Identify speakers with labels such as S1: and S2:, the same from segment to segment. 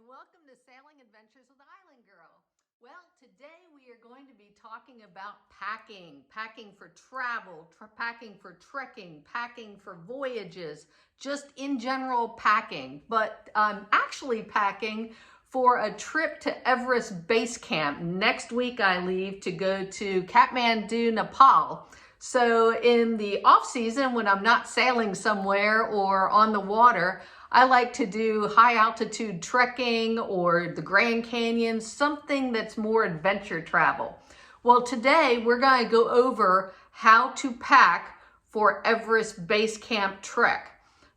S1: welcome to Sailing Adventures with Island Girl. Well, today we are going to be talking about packing for travel, packing for trekking, packing for voyages, just in general packing. But I'm actually packing for a trip to Everest Base Camp. Next week I leave to go to Kathmandu, Nepal. So in the off season, when I'm not sailing somewhere or on the water, I like to do high altitude trekking or the Grand Canyon, something that's more adventure travel. Well, today we're going to go over how to pack for Everest Base Camp trek.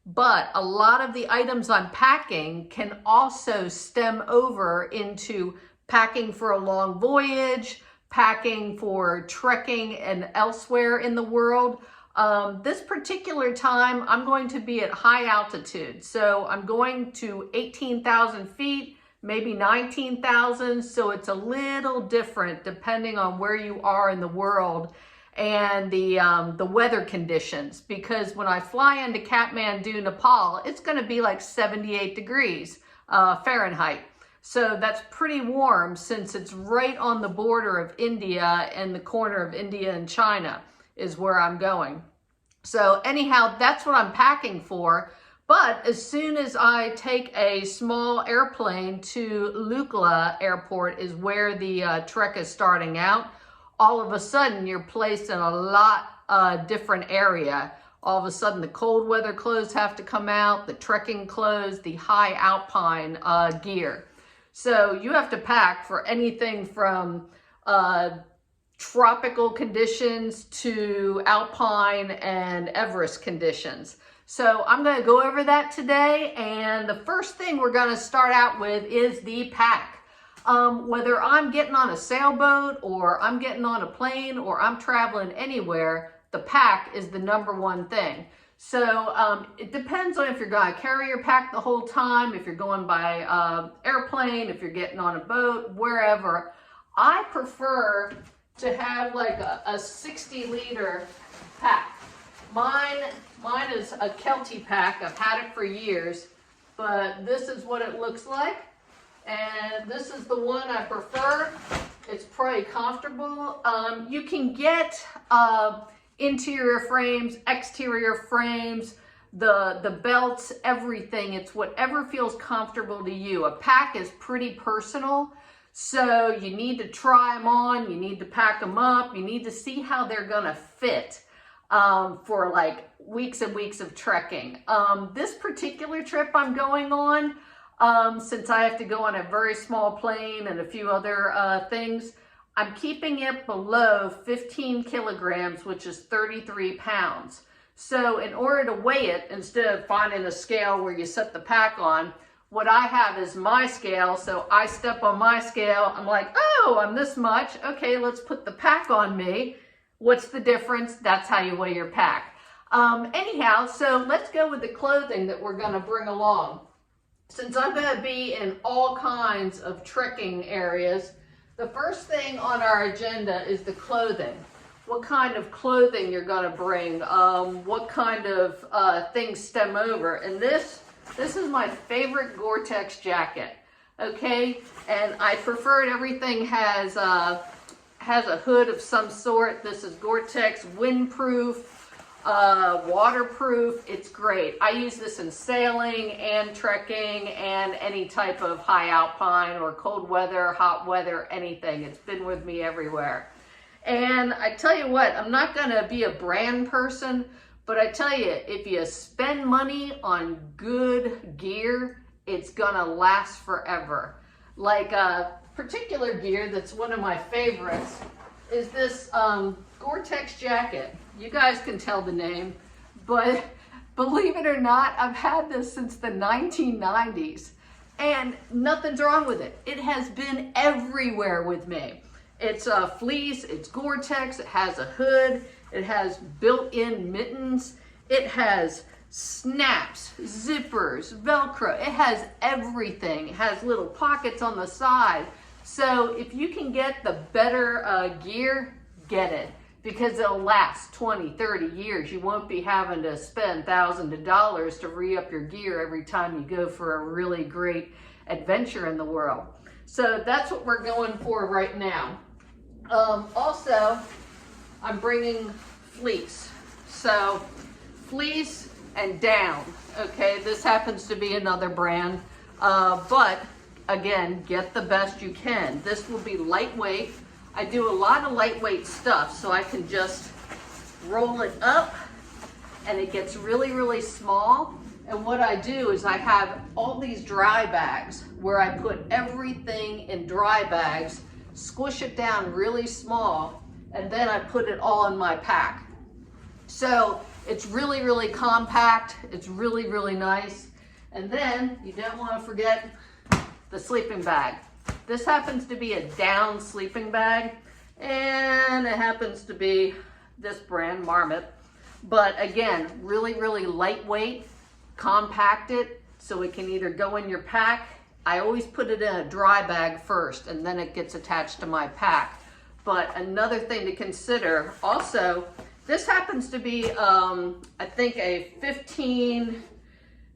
S1: But a lot of the items I'm packing can also stem over into packing for a long voyage, packing for trekking and elsewhere in the world. This particular time, I'm going to be at high altitude. So I'm going to 18,000 feet, maybe 19,000. So it's a little different depending on where you are in the world and the weather conditions. Because when I fly into Kathmandu, Nepal, it's going to be like 78 degrees Fahrenheit. So that's pretty warm since it's right on the border of India, and the corner of India and China is where I'm going. So anyhow, that's what I'm packing for. But as soon as I take a small airplane to Lukla Airport, is where the trek is starting out, all of a sudden you're placed in a lot different area. All of a sudden the cold weather clothes have to come out, the trekking clothes, the high alpine gear. So you have to pack for anything from tropical conditions to alpine and Everest conditions. So I'm going to go over that today. And the first thing we're going to start out with is the pack. Whether I'm getting on a sailboat or I'm getting on a plane or I'm traveling anywhere, the pack is the number one thing. So it depends on if you're going to carry your pack the whole time, if you're going by airplane, if you're getting on a boat, wherever. I prefer to have like a 60-liter pack. Mine is a Kelty pack. I've had it for years, but this is what it looks like. And this is the one I prefer. It's pretty comfortable. You can get interior frames, exterior frames, the belts, everything. It's whatever feels comfortable to you. A pack is pretty personal, so you need to try them on, you need to pack them up, you need to see how they're gonna fit for like weeks and weeks of trekking. This particular trip I'm going on, since I have to go on a very small plane and a few other things, I'm keeping it below 15 kilograms, which is 33 pounds. So in order to weigh it, instead of finding a scale where you set the pack on, what I have is my scale. So I step on my scale, I'm like, oh, I'm this much. Okay, let's put the pack on me. What's the difference? That's how you weigh your pack. Anyhow, so let's go with the clothing that we're gonna bring along. Since I'm gonna be in all kinds of trekking areas, the first thing on our agenda is the clothing. What kind of clothing you're gonna bring, what kind of things stem over. And this is my favorite Gore-Tex jacket, okay? And I prefer it, everything has a hood of some sort. This is Gore-Tex windproof, waterproof. It's great. I use this in sailing and trekking and any type of high alpine or cold weather, hot weather, anything. It's been with me everywhere. And I tell you what, I'm not gonna be a brand person, but I tell you, if you spend money on good gear, it's gonna last forever. Like particular gear that's one of my favorites is this Gore-Tex jacket. You guys can tell the name, but believe it or not, I've had this since the 1990s and nothing's wrong with it. It has been everywhere with me. It's a fleece, it's Gore-Tex, it has a hood, it has built-in mittens, it has snaps, zippers, Velcro, it has everything. It has little pockets on the side. So if you can get the better gear, get it. because it'll last 20, 30 years. You won't be having to spend thousands of dollars to re-up your gear every time you go for a really great adventure in the world. So that's what we're going for right now. Also, I'm bringing fleece. So fleece and down, okay? This happens to be another brand, but again, get the best you can. This will be lightweight. I do a lot of lightweight stuff, so I can just roll it up and it gets really, really small. And what I do is I have all these dry bags where I put everything in dry bags, squish it down really small, and then I put it all in my pack. So it's really, really compact. It's really, really nice. And then you don't want to forget the sleeping bag. This happens to be a down sleeping bag, and it happens to be this brand, Marmot. But again, really, really lightweight, compacted, so it can either go in your pack. I always put it in a dry bag first, and then it gets attached to my pack. But another thing to consider, also, this happens to be, I think a 15,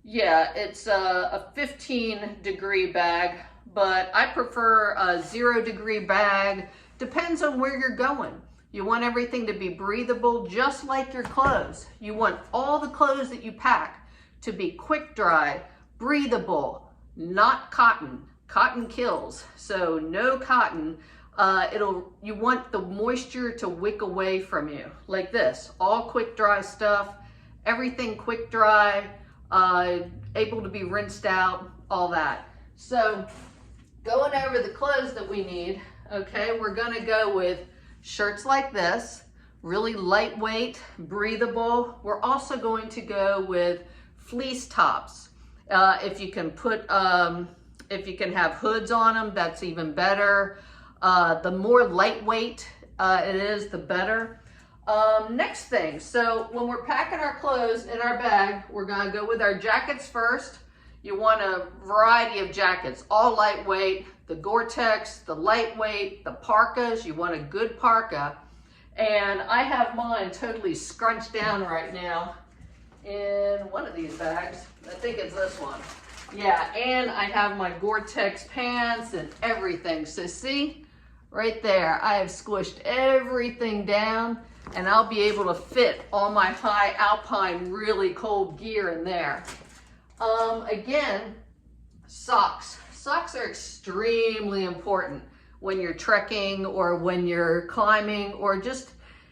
S1: yeah, it's a 15 degree bag, but I prefer a 0 degree bag. Depends on where you're going. You want everything to be breathable, just like your clothes. You want all the clothes that you pack to be quick dry, breathable, not cotton. Cotton kills, so no cotton. You want the moisture to wick away from you, like this. All quick dry stuff, everything quick dry, able to be rinsed out, all that. So going over the clothes that we need, okay, we're gonna go with shirts like this, really lightweight, breathable. We're also going to go with fleece tops. If you can put, if you can have hoods on them, that's even better. The more lightweight it is, the better. Next thing, so when we're packing our clothes in our bag, we're gonna go with our jackets first. You want a variety of jackets, all lightweight, the Gore-Tex, the lightweight, the parkas. You want a good parka. And I have mine totally scrunched down right now in one of these bags. I think it's this one. Yeah, and I have my Gore-Tex pants and everything. So see, right there, I have squished everything down, and I'll be able to fit all my high alpine, really cold gear in there. Again, socks. Socks are extremely important when you're trekking or when you're climbing or just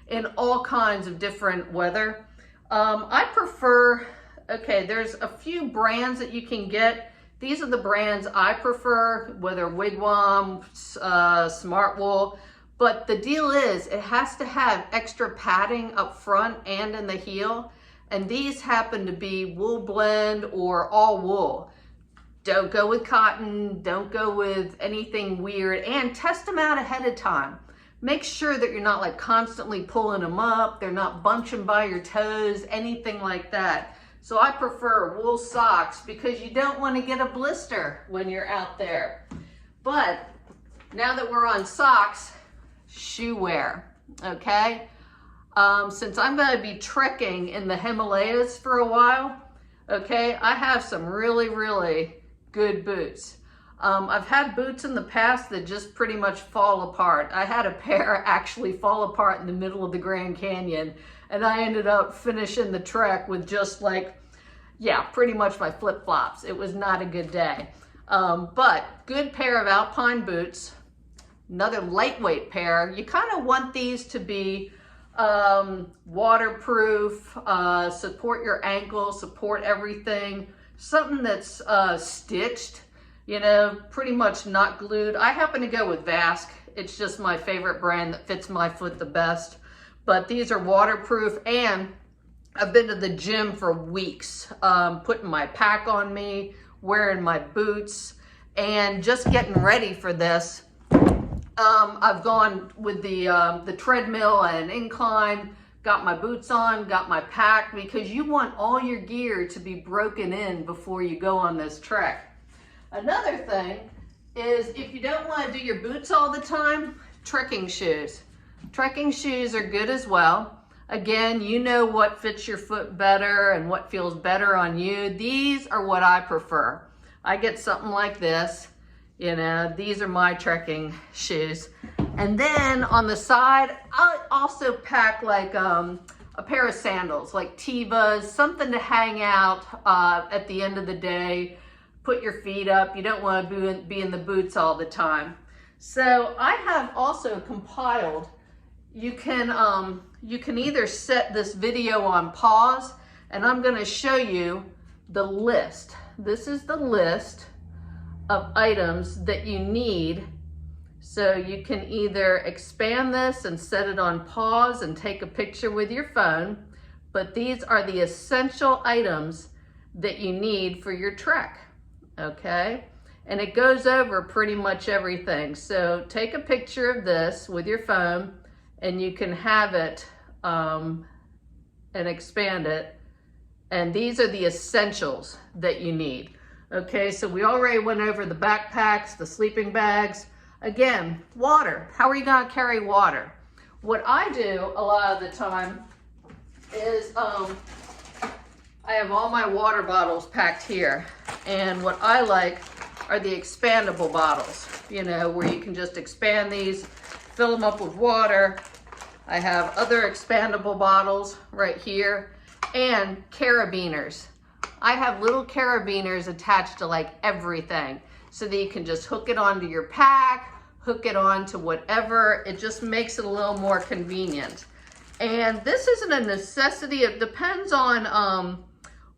S1: in all kinds of different weather. I prefer, okay, there's a few brands that you can get. These are the brands I prefer, whether Wigwam, Smartwool, but the deal is it has to have extra padding up front and in the heel. And these happen to be wool blend or all wool. Don't go with cotton, don't go with anything weird, and test them out ahead of time. Make sure that you're not like constantly pulling them up, they're not bunching by your toes, anything like that. So I prefer wool socks because you don't want to get a blister when you're out there. But now that we're on socks, shoe wear, okay? Since I'm going to be trekking in the Himalayas for a while, okay, I have some really, really good boots. I've had boots in the past that just pretty much fall apart. I had a pair actually fall apart in the middle of the Grand Canyon, and I ended up finishing the trek with just like, yeah, pretty much my flip-flops. It was not a good day. But good pair of Alpine boots, another lightweight pair. You kind of want these to be waterproof, support your ankle, support everything. Something that's stitched, you know, pretty much not glued. I happen to go with Vask. It's just my favorite brand that fits my foot the best. But these are waterproof, and I've been to the gym for weeks, putting my pack on me, wearing my boots, and just getting ready for this. I've gone with the treadmill and incline, got my boots on, got my pack, because you want all your gear to be broken in before you go on this trek. Another thing is, if you don't want to do your boots all the time, trekking shoes. Trekking shoes are good as well. Again, you know what fits your foot better and what feels better on you. These are what I prefer. I get something like this. You know, these are my trekking shoes. And then on the side, I'll also pack like a pair of sandals, like Tevas, something to hang out at the end of the day. Put your feet up. You don't want to be in the boots all the time. So I have also compiled, you can either set this video on pause, and I'm going to show you the list. This is the list of items that you need. So you can either expand this and set it on pause and take a picture with your phone, but these are the essential items that you need for your trek, okay? And it goes over pretty much everything. So take a picture of this with your phone and you can have it and expand it. And these are the essentials that you need. Okay, so we already went over the backpacks, the sleeping bags. Again, water. How are you gonna carry water? What I do a lot of the time is I have all my water bottles packed here. And what I like are the expandable bottles, you know, where you can just expand these, fill them up with water. I have other expandable bottles right here and carabiners. I have little carabiners attached to like everything so that you can just hook it onto your pack, hook it onto whatever. It just makes it a little more convenient. And this isn't a necessity. It depends on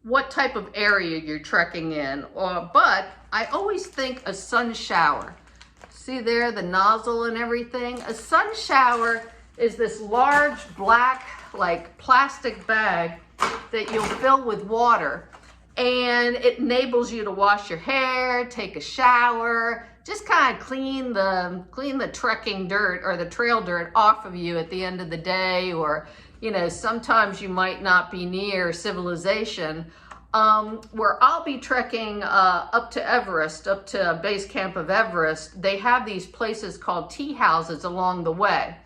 S1: what type of area you're trekking in. But I always think a sun shower. See there, the nozzle and everything? A sun shower is this large black, like plastic bag that you'll fill with water. And it enables you to wash your hair, take a shower, just kind of clean the trekking dirt or the trail dirt off of you at the end of the day. Or, you know, sometimes you might not be near civilization. Where I'll be trekking up to Everest, up to base camp of Everest, they have these places called tea houses along the way.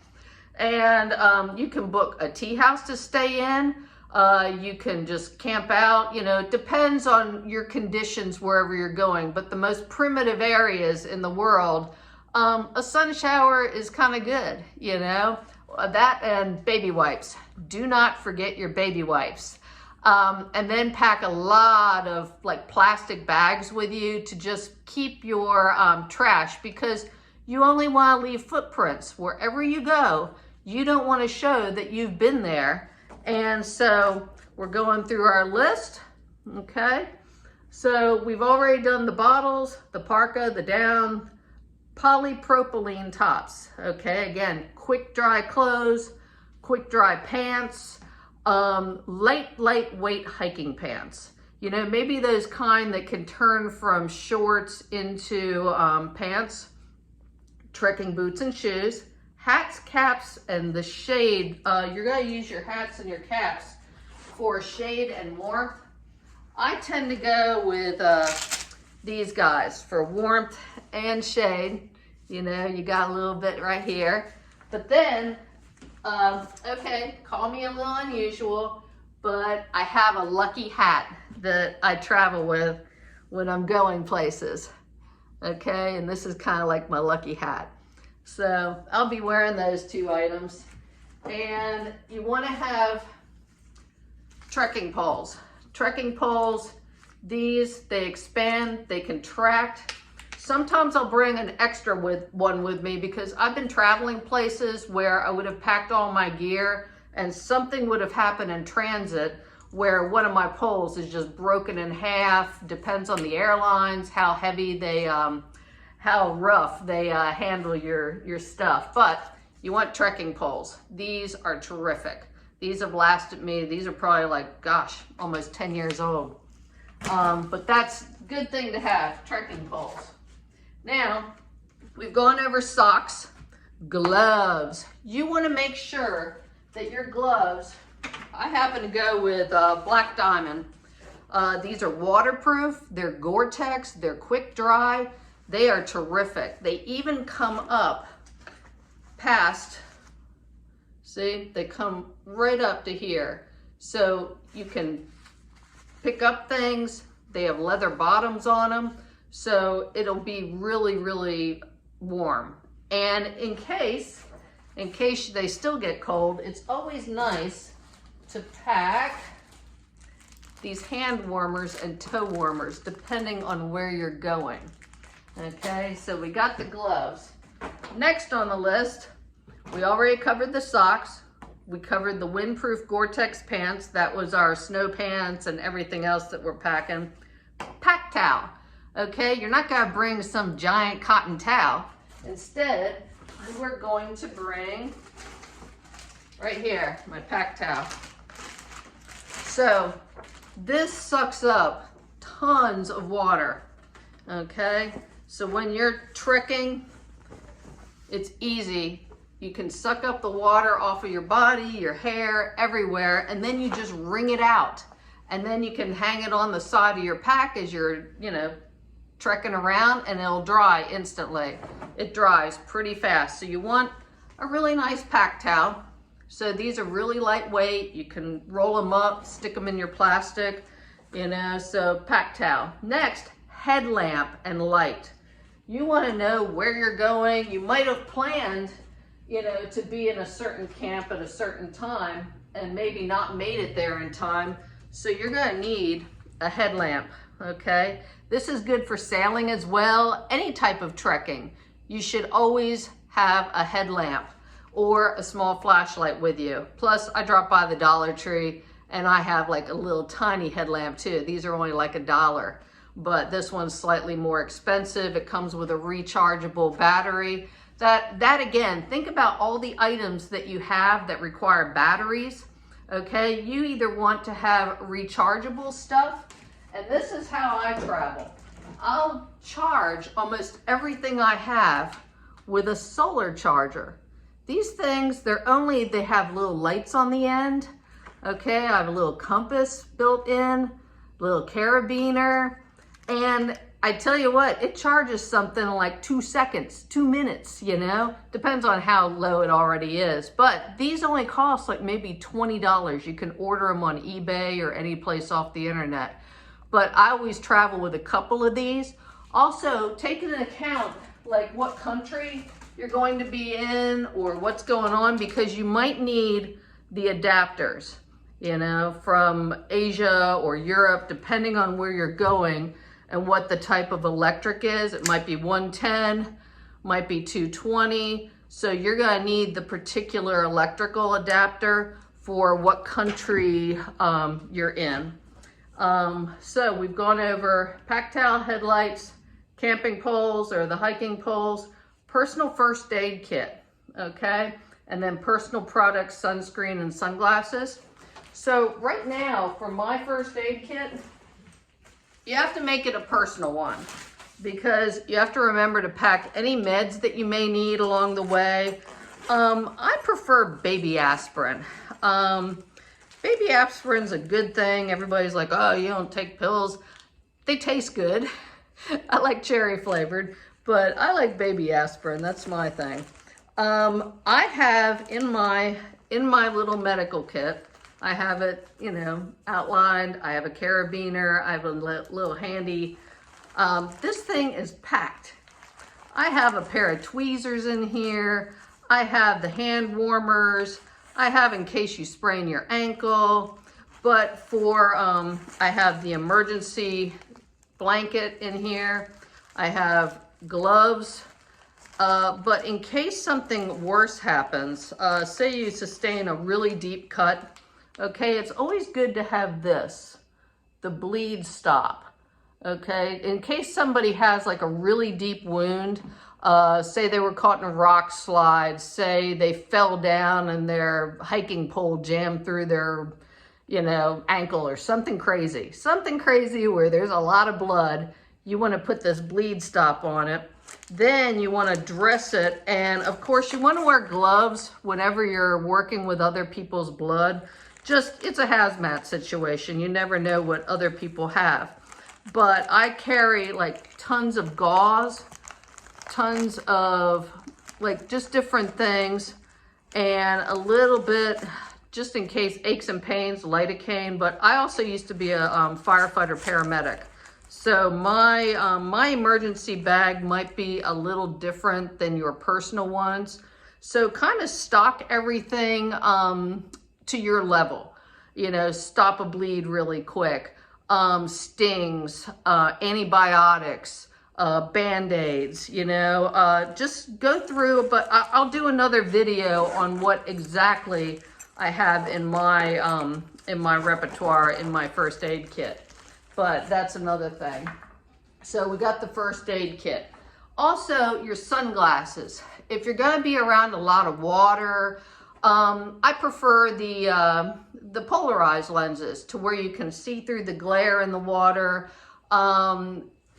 S1: And you can book a tea house to stay in. You can just camp out, you know, it depends on your conditions wherever you're going. But the most primitive areas in the world, a sun shower is kind of good, you know. That and baby wipes. Do not forget your baby wipes. And then pack a lot of like plastic bags with you to just keep your trash, because you only want to leave footprints wherever you go. You don't want to show that you've been there. And so we're going through our list, okay? So we've already done the bottles, the parka, the down, polypropylene tops, okay? Again, quick dry clothes, quick dry pants, lightweight hiking pants. You know, maybe those kind that can turn from shorts into pants, trekking boots and shoes. Hats, caps, and the shade. You're going to use your hats and your caps for shade and warmth. I tend to go with these guys for warmth and shade. You know, you got a little bit right here. But then, okay, call me a little unusual, but I have a lucky hat that I travel with when I'm going places. Okay, and this is kind of like my lucky hat. So I'll be wearing those two items. And you want to have trekking poles. Trekking poles, these, they expand, they contract. Sometimes I'll bring an extra one with me because I've been traveling places where I would have packed all my gear and something would have happened in transit where one of my poles is just broken in half. Depends on the airlines, how heavy they, how rough they handle your stuff. But you want trekking poles. These are terrific. These have lasted me. These are probably like, gosh, almost 10 years old. But that's a good thing to have, trekking poles. Now, we've gone over socks, gloves. You want to make sure that your gloves, I happen to go with Black Diamond. These are waterproof, they're Gore-Tex, they're quick dry. They are terrific. They even come up past See, they come right up to here. So you can pick up things. They have leather bottoms on them. So it'll be really, really warm. And in case they still get cold, it's always nice to pack these hand warmers and toe warmers, depending on where you're going. Okay, so we got the gloves. Next on the list, we already covered the socks. We covered the windproof Gore-Tex pants. That was our snow pants and everything else that we're packing. Pack towel. Okay, you're not gonna bring some giant cotton towel. Instead, we're going to bring, right here, my pack towel. So, this sucks up tons of water, okay? So when you're trekking, it's easy. You can suck up the water off of your body, your hair, everywhere, and then you just wring it out. And then you can hang it on the side of your pack as you're, trekking around, and it'll dry instantly. It dries pretty fast. So you want a really nice pack towel. So these are really lightweight. You can roll them up, stick them in your plastic, so pack towel. Next, headlamp and light. You want to know where you're going. You might have planned, to be in a certain camp at a certain time and maybe not made it there in time. So you're going to need a headlamp, okay? This is good for sailing as well. Any type of trekking, you should always have a headlamp or a small flashlight with you. Plus, I dropped by the Dollar Tree and I have like a little tiny headlamp too. These are only like $1, but this one's slightly more expensive. It comes with a rechargeable battery. That again, think about all the items that you have that require batteries, okay? You either want to have rechargeable stuff, and this is how I travel. I'll charge almost everything I have with a solar charger. These things, they have little lights on the end, okay? I have a little compass built in, little carabiner, and I tell you what, it charges something like 2 seconds, 2 minutes, Depends on how low it already is. But these only cost like maybe $20. You can order them on eBay or any place off the internet. But I always travel with a couple of these. Also, take into account like what country you're going to be in or what's going on, because you might need the adapters, from Asia or Europe, depending on where you're going and what the type of electric is. It might be 110, might be 220. So you're gonna need the particular electrical adapter for what country you're in. So we've gone over pack towel, headlights, camping poles or the hiking poles, personal first aid kit, okay? And then personal products, sunscreen and sunglasses. So right now for my first aid kit, you have to make it a personal one because you have to remember to pack any meds that you may need along the way. I prefer baby aspirin. Baby aspirin's a good thing. Everybody's like, oh, you don't take pills. They taste good. I like cherry flavored, but I like baby aspirin. That's my thing. I have in my little medical kit, I have it, outlined. I have a carabiner. I have a little handy. This thing is packed. I have a pair of tweezers in here. I have the hand warmers. I have in case you sprain your ankle. But I have the emergency blanket in here. I have gloves. But in case something worse happens, say you sustain a really deep cut, okay, it's always good to have this, the bleed stop, okay? In case somebody has like a really deep wound, say they were caught in a rock slide, say they fell down and their hiking pole jammed through their, ankle or something crazy where there's a lot of blood, you want to put this bleed stop on it. Then you want to dress it, and of course you want to wear gloves whenever you're working with other people's blood. It's a hazmat situation. You never know what other people have. But I carry like tons of gauze, tons of like just different things. and a little bit, just in case aches and pains, lidocaine. But I also used to be a firefighter paramedic. So my emergency bag might be a little different than your personal ones. So kind of stock everything to your level. You know, stop a bleed really quick. Stings, antibiotics, Band-Aids, you know, just go through, but I'll do another video on what exactly I have in my repertoire in my first aid kit. But that's another thing. So we got the first aid kit. Also, your sunglasses. If you're going to be around a lot of water, I prefer the polarized lenses to where you can see through the glare in the water.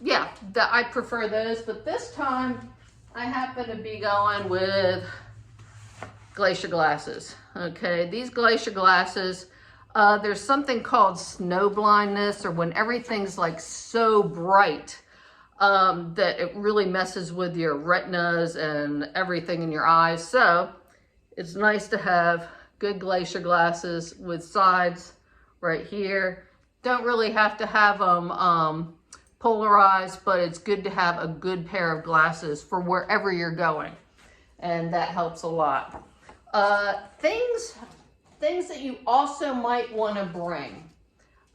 S1: Yeah, I prefer those. But this time, I happen to be going with Glacier Glasses. Okay, these Glacier Glasses, there's something called snow blindness, or when everything's like so bright that it really messes with your retinas and everything in your eyes. So it's nice to have good Glacier Glasses with sides right here. Don't really have to have them polarized, but it's good to have a good pair of glasses for wherever you're going, and that helps a lot. Things that you also might want to bring.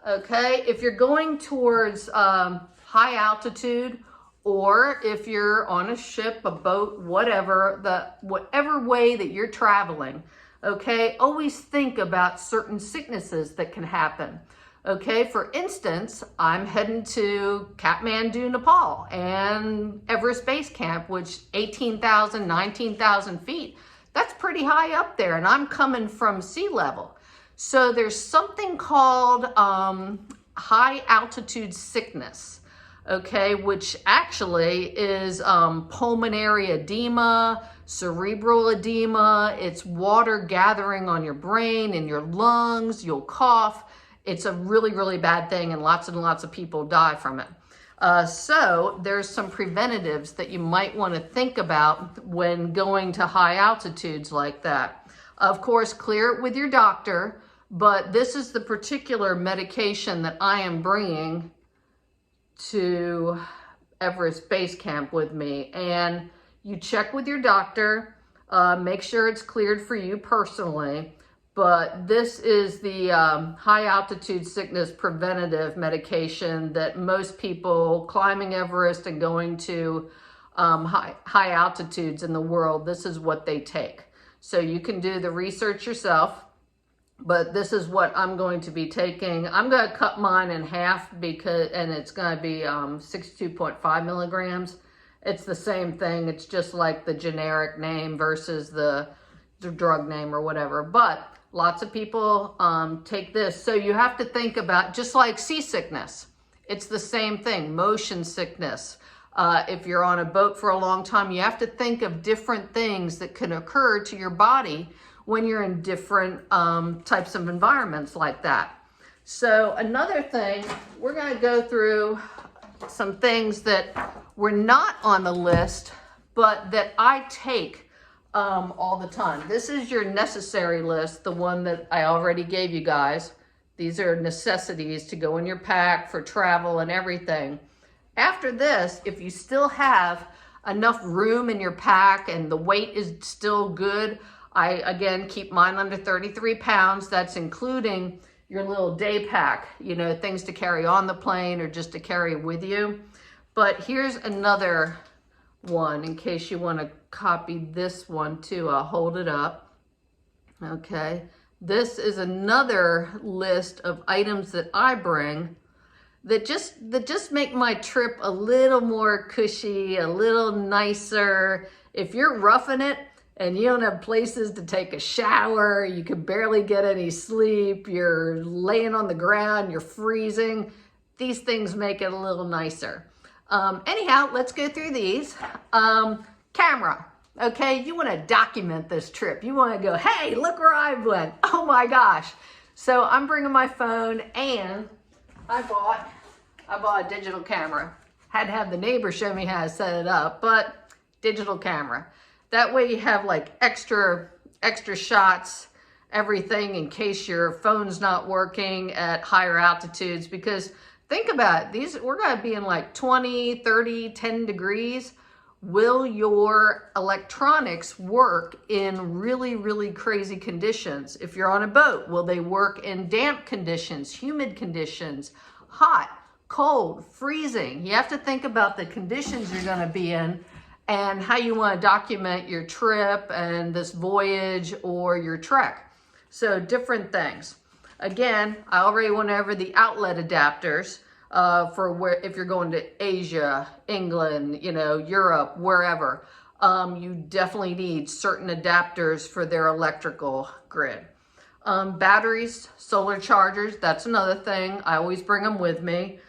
S1: Okay, if you're going towards high altitude, or if you're on a ship, a boat, whatever way that you're traveling, okay, always think about certain sicknesses that can happen. Okay, for instance, I'm heading to Kathmandu, Nepal, and Everest Base Camp, which 18,000, 19,000 feet. That's pretty high up there, and I'm coming from sea level. So there's something called high altitude sickness, okay, which actually is pulmonary edema, cerebral edema. It's water gathering on your brain and your lungs. You'll cough. It's a really, really bad thing, and lots of people die from it. So there's some preventatives that you might want to think about when going to high altitudes like that. Of course, clear it with your doctor, but this is the particular medication that I am bringing to Everest Base Camp with me. And you check with your doctor, make sure it's cleared for you personally. But this is the high altitude sickness preventative medication that most people climbing Everest and going to high altitudes in the world, this is what they take. So you can do the research yourself, but this is what I'm going to be taking. I'm going to cut mine in half and it's going to be 62.5 milligrams. It's the same thing. It's just like the generic name versus the drug name or whatever. But lots of people take this. So you have to think about, just like seasickness, it's the same thing, motion sickness. If you're on a boat for a long time, you have to think of different things that can occur to your body when you're in different types of environments like that. So another thing, we're gonna go through some things that were not on the list, but that I take all the time. This is your necessary list, the one that I already gave you guys. These are necessities to go in your pack for travel and everything. After this, if you still have enough room in your pack and the weight is still good, I again keep mine under 33 pounds. That's including your little day pack, you know, things to carry on the plane or just to carry with you. But here's another one in case you want to copy this one too. I'll hold it up. Okay, this is another list of items that I bring that just make my trip a little more cushy, a little nicer. If you're roughing it and you don't have places to take a shower, you can barely get any sleep, you're laying on the ground, you're freezing, these things make it a little nicer. Anyhow, let's go through these. Camera, okay? You want to document this trip. You want to go, hey, look where I went. Oh my gosh. So I'm bringing my phone, and I bought a digital camera. Had to have the neighbor show me how to set it up, but digital camera. That way you have like extra extra shots, everything in case your phone's not working at higher altitudes. Because think about it, we're going to be in like 20, 30, 10 degrees. Will your electronics work in really, really crazy conditions? If you're on a boat, will they work in damp conditions, humid conditions, hot, cold, freezing? You have to think about the conditions you're going to be in and how you want to document your trip and this voyage or your trek. So different things. Again, I already went over the outlet adapters. For if you're going to Asia, England, Europe, wherever, you definitely need certain adapters for their electrical grid. Batteries, solar chargers, that's another thing. I always bring them with me.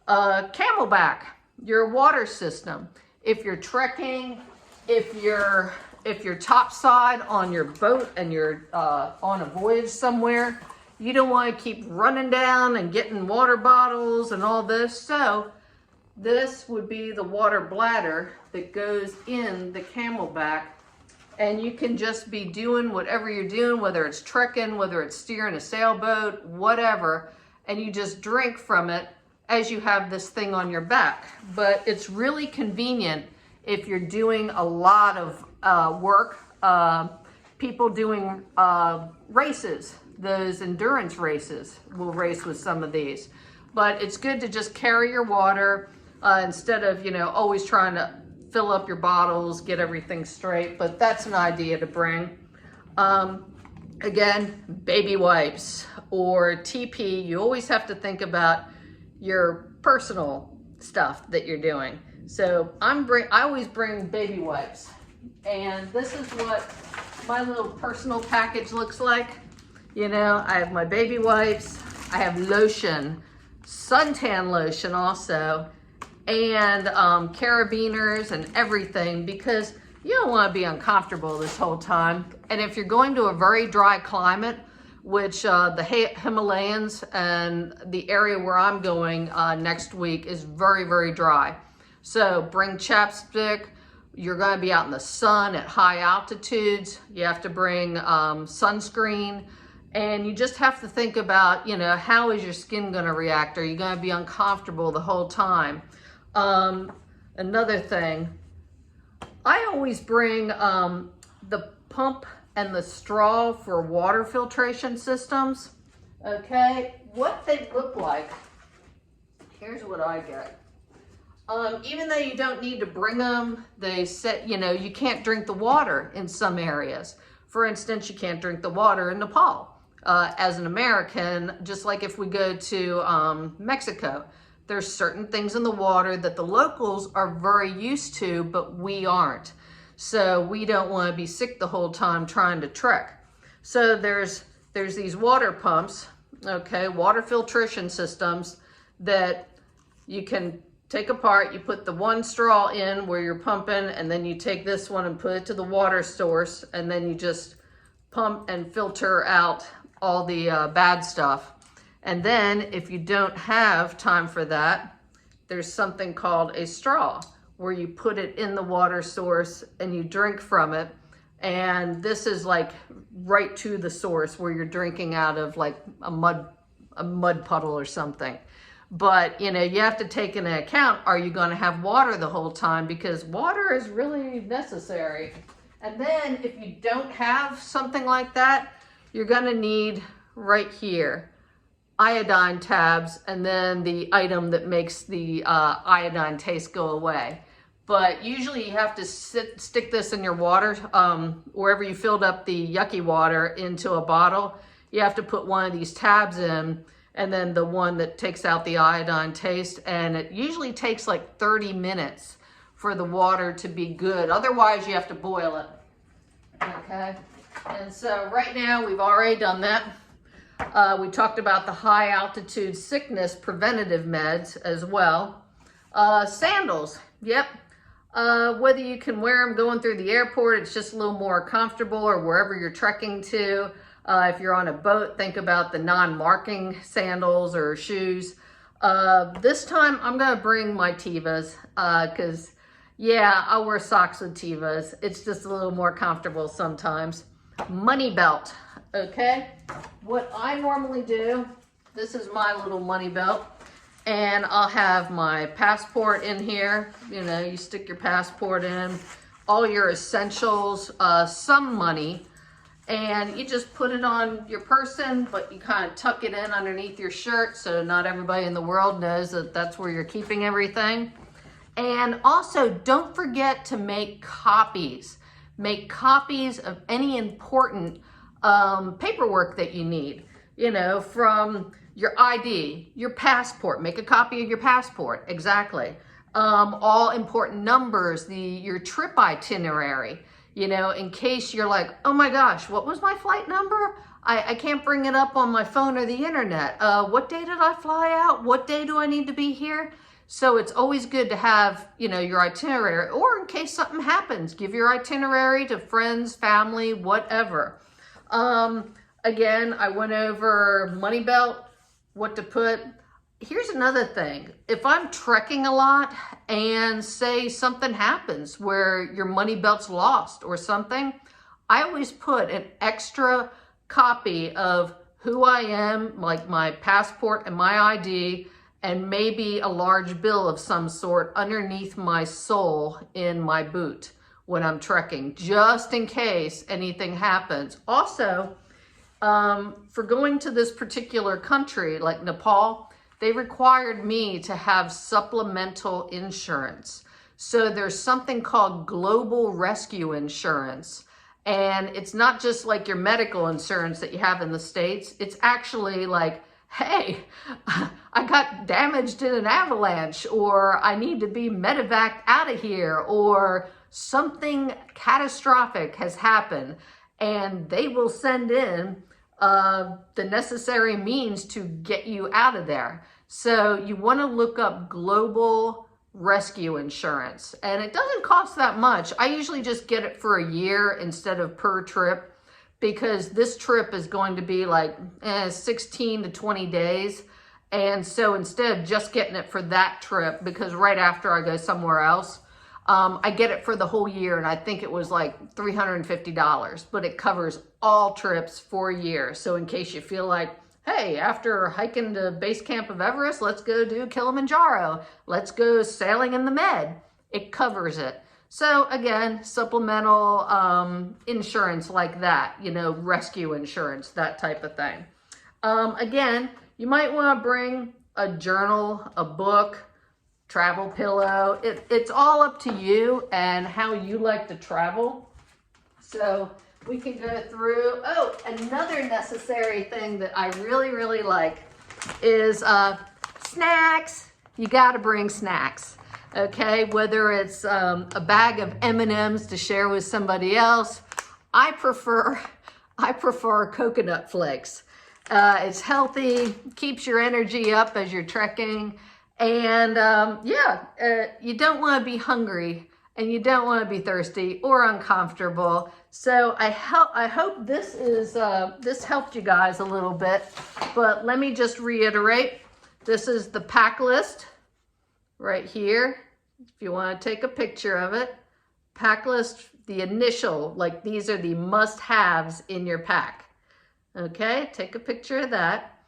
S1: Camelback, your water system. If you're trekking, if you're topside on your boat and you're on a voyage somewhere, you don't want to keep running down and getting water bottles and all this. So this would be the water bladder that goes in the Camelback. And you can just be doing whatever you're doing, whether it's trekking, whether it's steering a sailboat, whatever. And you just drink from it as you have this thing on your back. But it's really convenient if you're doing a lot of work. People doing races. Those endurance races will race with some of these, but it's good to just carry your water instead of always trying to fill up your bottles, get everything straight. But that's an idea to bring. Again, baby wipes or TP. You always have to think about your personal stuff that you're doing. So I always bring baby wipes, and this is what my little personal package looks like. I have my baby wipes, I have lotion, suntan lotion also, and carabiners and everything, because you don't want to be uncomfortable this whole time. And if you're going to a very dry climate, which the Himalayas and the area where I'm going next week is very, very dry. So bring chapstick. You're going to be out in the sun at high altitudes. You have to bring sunscreen. And you just have to think about, how is your skin going to react? Are you going to be uncomfortable the whole time? Another thing, I always bring the pump and the straw for water filtration systems. Okay, what they look like, here's what I get. Even though you don't need to bring them, they said, you can't drink the water in some areas. For instance, you can't drink the water in Nepal. As an American, just like if we go to Mexico, there's certain things in the water that the locals are very used to, but we aren't. So we don't want to be sick the whole time trying to trek. So there's these water pumps, okay, water filtration systems that you can take apart. You put the one straw in where you're pumping, and then you take this one and put it to the water source, and then you just pump and filter out all the bad stuff. And then if you don't have time for that, there's something called a straw where you put it in the water source and you drink from it. And this is like right to the source where you're drinking out of like a mud puddle or something. But you have to take into account, are you going to have water the whole time? Because water is really necessary. And then if you don't have something like that, you're going to need right here iodine tabs, and then the item that makes the iodine taste go away. But usually you have to stick this in your water, wherever you filled up the yucky water, into a bottle. You have to put one of these tabs in, and then the one that takes out the iodine taste. And it usually takes like 30 minutes for the water to be good. Otherwise you have to boil it. Okay. And so right now we've already done that. We talked about the high altitude sickness preventative meds as well. Sandals, yep. Whether you can wear them going through the airport, it's just a little more comfortable, or wherever you're trekking to. If you're on a boat, think about the non-marking sandals or shoes. This time I'm gonna bring my Tevas, because yeah, I'll wear socks with Tevas. It's just a little more comfortable sometimes. money belt, okay? What I normally do, this is my little money belt, and I'll have my passport in here. You know, you stick your passport in, all your essentials, some money, and you just put it on your person, but you kind of tuck it in underneath your shirt so not everybody in the world knows that that's where you're keeping everything. And also, don't forget to make copies. Make copies of any important paperwork that you need, you know, from your ID, your passport. Make a copy of your passport, exactly. All important numbers, your trip itinerary, you know, in case you're like, oh my gosh, what was my flight number? I can't bring it up on my phone or the internet. What day did I fly out? What day do I need to be here? So it's always good to have, you know, your itinerary, or in case something happens, give your itinerary to friends, family, whatever. Again, I went over money belt, what to put. Here's another thing. If I'm trekking a lot and say something happens where your money belt's lost or something, I always put an extra copy of who I am, like my passport and my ID, and maybe a large bill of some sort underneath my sole in my boot when I'm trekking, just in case anything happens. Also, for going to this particular country, like Nepal, they required me to have supplemental insurance. So there's something called global rescue insurance. And it's not just like your medical insurance that you have in the States. It's actually like, hey, I got damaged in an avalanche, or I need to be medevaced out of here, or something catastrophic has happened, and they will send in the necessary means to get you out of there. So you want to look up global rescue insurance, and it doesn't cost that much. I usually just get it for a year instead of per trip, because this trip is going to be like 16 to 20 days. And so instead of just getting it for that trip, because right after I go somewhere else, I get it for the whole year, and I think it was like $350, but it covers all trips for a year. So in case you feel like, hey, after hiking to base camp of Everest, let's go do Kilimanjaro, let's go sailing in the Med, it covers it. So again, supplemental insurance like that, you know, rescue insurance, that type of thing. Again, you might want to bring a journal, a book, travel pillow. It's all up to you and how you like to travel. So we can go through. Oh, another necessary thing that I really, really like is snacks. You got to bring snacks. Okay, whether it's a bag of M&Ms to share with somebody else. I prefer coconut flakes. It's healthy, keeps your energy up as you're trekking, and you don't want to be hungry, and you don't want to be thirsty or uncomfortable. So I hope this helped you guys a little bit. But let me just reiterate: this is the pack list. Right here, if you want to take a picture of it, pack list, the initial, like these are the must-haves in your pack. Okay, take a picture of that.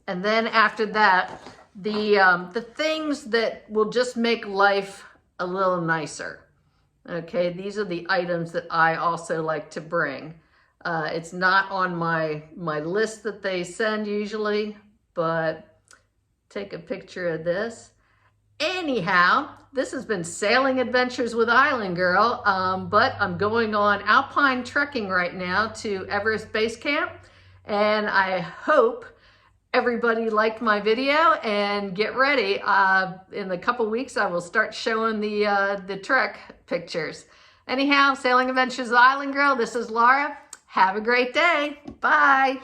S1: And then after that, the things that will just make life a little nicer. Okay, these are the items that I also like to bring. It's not on my list that they send usually, but take a picture of this. Anyhow, this has been Sailing Adventures with Island Girl, but I'm going on alpine trekking right now to Everest Base Camp, and I hope everybody liked my video, and get ready. In a couple weeks, I will start showing the trek pictures. Anyhow, Sailing Adventures with Island Girl, this is Laura. Have a great day. Bye.